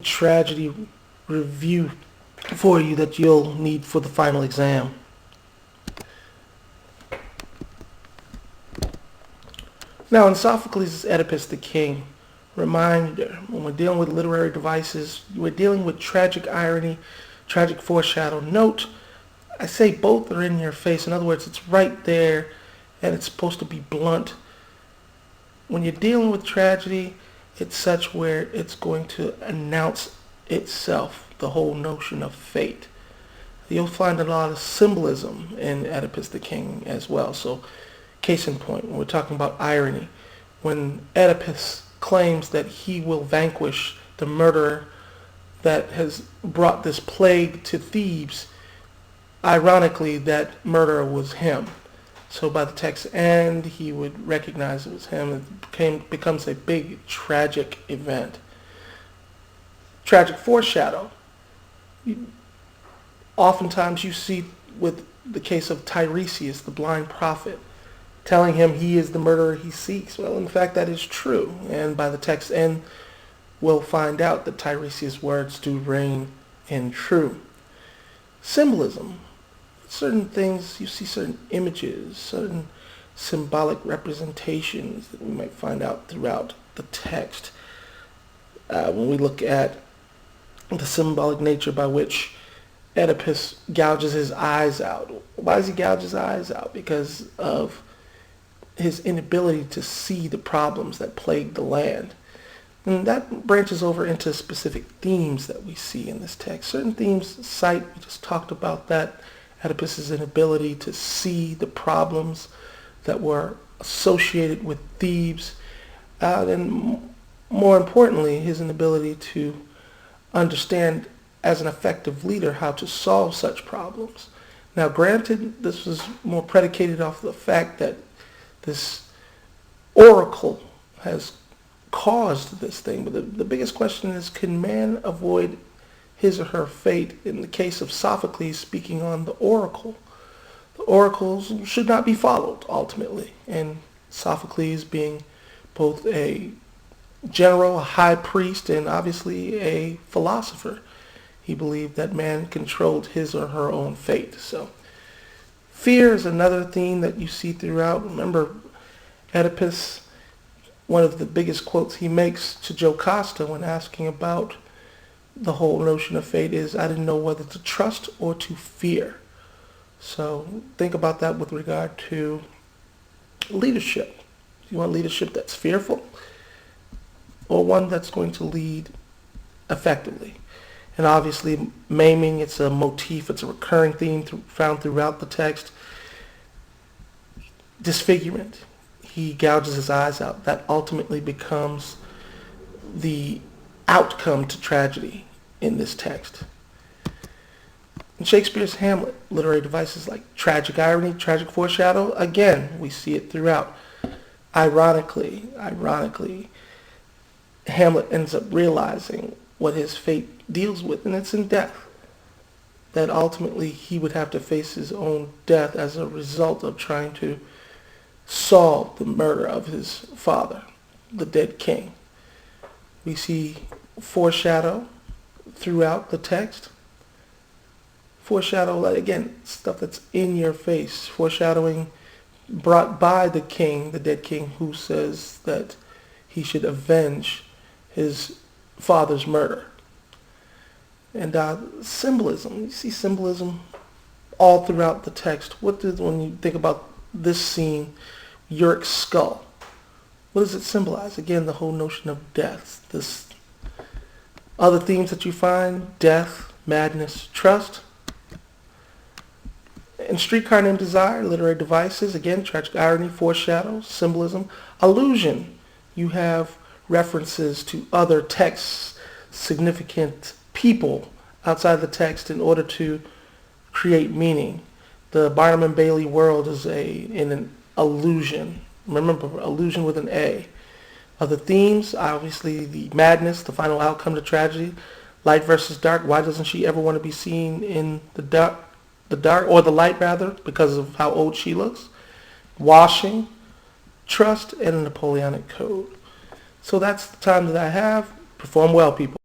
tragedy review for you that you'll need for the final exam. Now, in Sophocles' Oedipus the King, reminder, when we're dealing with literary devices, we're dealing with tragic irony, tragic foreshadow. Note, I say both are in your face. In other words, it's right there, and it's supposed to be blunt. When you're dealing with tragedy, it's such where it's going to announce itself, the whole notion of fate. You'll find a lot of symbolism in Oedipus the King as well. So, case in point, when we're talking about irony, when Oedipus claims that he will vanquish the murderer that has brought this plague to Thebes, ironically, that murderer was him. So by the text's end, he would recognize it was him. It becomes a big tragic event. Tragic foreshadow. Oftentimes you see with the case of Tiresias, the blind prophet, telling him he is the murderer he seeks. Well, in fact, that is true. And by the text's end, we'll find out that Tiresias' words do reign in true. Symbolism. Certain things, you see certain images, certain symbolic representations that we might find out throughout the text. When we look at the symbolic nature by which Oedipus gouges his eyes out. Why does he gouge his eyes out? Because of his inability to see the problems that plague the land. And that branches over into specific themes that we see in this text. Certain themes cite, we just talked about that, Oedipus' inability to see the problems that were associated with Thebes, and more importantly, his inability to understand as an effective leader how to solve such problems. Now, granted, this was more predicated off the fact that this oracle has caused this thing, but the biggest question is, can man avoid his or her fate? In the case of Sophocles speaking on the oracle, the oracles should not be followed ultimately, and Sophocles being both a general, a high priest, and obviously a philosopher, he believed that man controlled his or her own fate. So fear is another theme that you see throughout. Remember, Oedipus, one of the biggest quotes he makes to Jocasta when asking about the whole notion of fate is, I didn't know whether to trust or to fear. So think about that with regard to leadership. You want leadership that's fearful or one that's going to lead effectively? And obviously maiming, it's a motif, it's a recurring theme found throughout the text. Disfigurement. He gouges his eyes out. That ultimately becomes the outcome to tragedy in this text. In Shakespeare's Hamlet, literary devices like tragic irony, tragic foreshadow, again, we see it throughout. Ironically, Hamlet ends up realizing what his fate deals with, and it's in death. That ultimately he would have to face his own death as a result of trying to solve the murder of his father, the dead king. We see foreshadow throughout the text. Foreshadow, again, stuff that's in your face. Foreshadowing brought by the king, the dead king, who says that he should avenge his father's murder. And symbolism, you see symbolism all throughout the text. When you think about this scene, Yorick's skull, what does it symbolize? Again, the whole notion of death. This other themes that you find, death, madness, trust. In Streetcar Named Desire, literary devices, again, tragic irony, foreshadow, symbolism, allusion. You have references to other texts, significant people outside the text in order to create meaning. The Barnum and Bailey world is in an allusion. Remember, allusion with an A. Other themes, obviously the madness, the final outcome to tragedy, light versus dark. Why doesn't she ever want to be seen in the dark, or the light rather, because of how old she looks? Washing, trust, and a Napoleonic code. So that's the time that I have. Perform well, people.